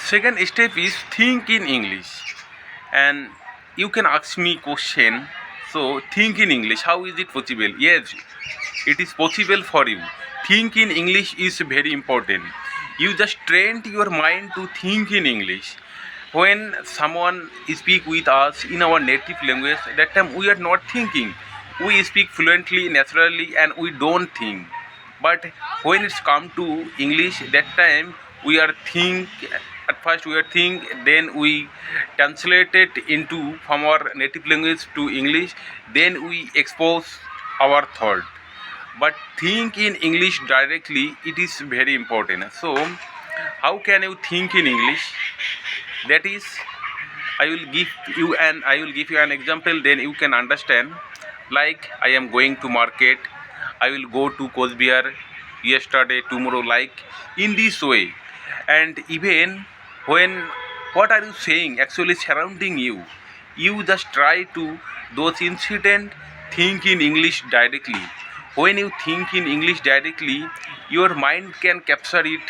Second step is think in English. And you can ask me question. So think in English. How is it possible? Yes, it is possible for you. Think in English is very important. You just trained your mind to think in English. When someone speak with us in our native language, that time we are not thinking. We speak fluently, naturally, and we don't think. But when it's come to English, that time we are think. At first we are think, then we translate it into from our native language to English, then we expose our thought. But think in English directly, it is very important. So how can you think in English? That is, I will give you an example, then you can understand. Like, I am going to market, I will go to Coachbihar yesterday, tomorrow, like in this way. And even when what are you saying actually surrounding you, you just try to those incident think in English directly. When you think in English directly, your mind can capture it,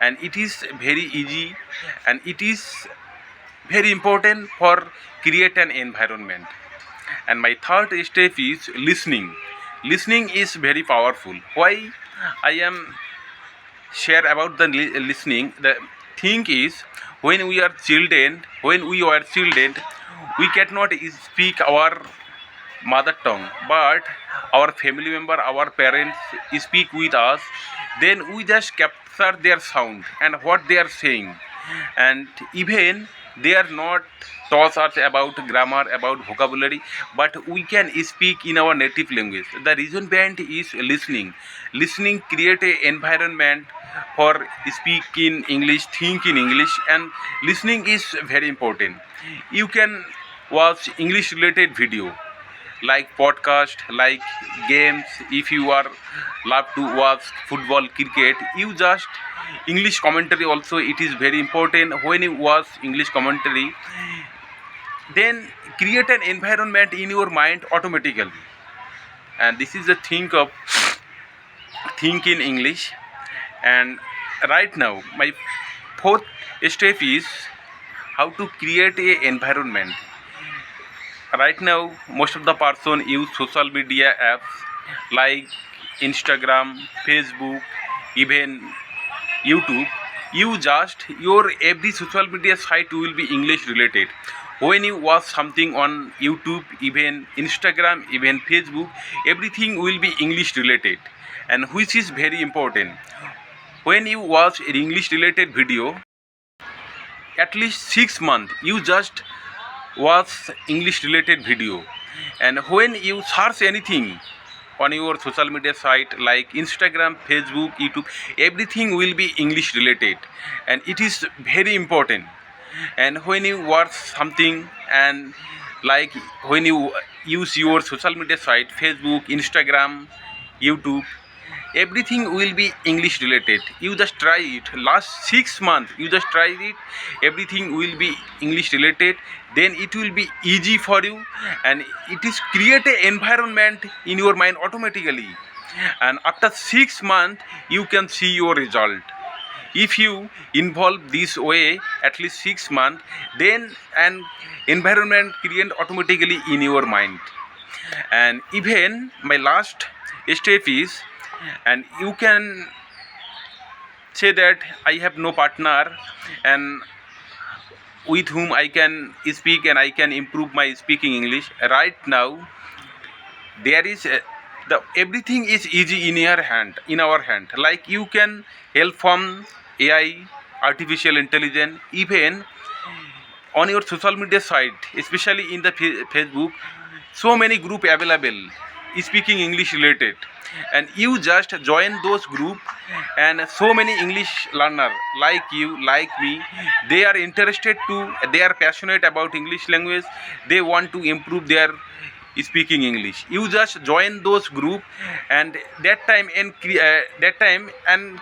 and it is very easy, and it is very important for create an environment. And my third step is listening. Listening is very powerful. Why I am share about the listening? The thing is, when we were children, we cannot speak our mother tongue, but our family member, our parents speak with us, then we just capture their sound and what they are saying. And even they are not taught us about grammar, about vocabulary, but we can speak in our native language. The reason behind is listening. Listening create a environment for speak in English, think in English. And listening is very important. You can watch English related video, like podcast, like games. If you are love to watch football, cricket, you just English commentary also, it is very important. When you watch English commentary, then create an environment in your mind automatically. And this is the thing of think in English. And right now my fourth step is how to create a environment. Right now most of the person use social media apps like Instagram, Facebook, even YouTube. You just your every social media site will be English related. When you watch something on YouTube, even Instagram, even Facebook, everything will be English related, and which is very important. When you watch an English related video, at least 6 months you just watch English related video. And when you search anything on your social media site like Instagram, Facebook, YouTube, everything will be English related, and it is very important. And when you watch something, and like when you use your social media site Facebook, Instagram, YouTube, everything will be English related. You just try it last 6 months, you just try it, everything will be English related. Then it will be easy for you, and it is create a environment in your mind automatically. And after 6 months you can see your result. If you involve this way at least 6 months, then an environment create automatically in your mind. And even my last step is, and you can say that I have no partner and with whom I can speak and I can improve my speaking English. Right now there is the everything is easy in your hand, in our hand. Like you can help from AI, artificial intelligence. Even on your social media site, especially in the Facebook, so many group available speaking English related, and you just join those group. And so many English learner like you, like me, they are interested to, they are passionate about English language, they want to improve their speaking English. You just join those group, and that time and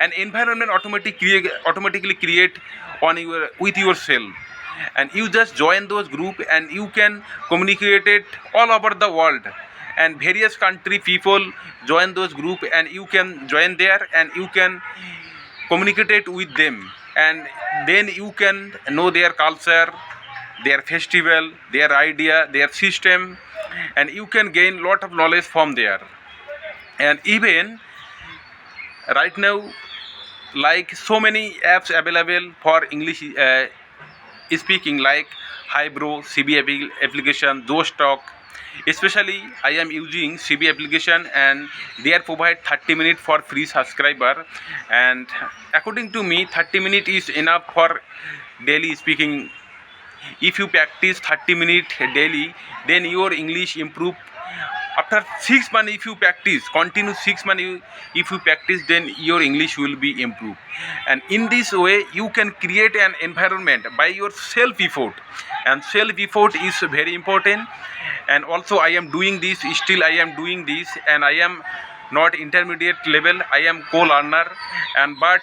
an environment automatically create on your with yourself. And you just join those group, and you can communicate it all over the world, and various country people join those group, and you can join there, and you can communicated with them, and then you can know their culture, their festival, their idea, their system, and you can gain lot of knowledge from there. And even right now, like so many apps available for English speaking, like Hybro, CB application, those talk. Especially I am using CB application, and they are provide 30 minutes for free subscriber, and according to me 30 minutes is enough for daily speaking. If you practice 30 minutes daily, then your English improve. After 6 months, if you practice continue 6 months, if you practice, then your English will be improved. And in this way you can create an environment by your self effort, and self effort is very important. And also I am doing this, still I am doing this, and I am not intermediate level, I am co-learner, and but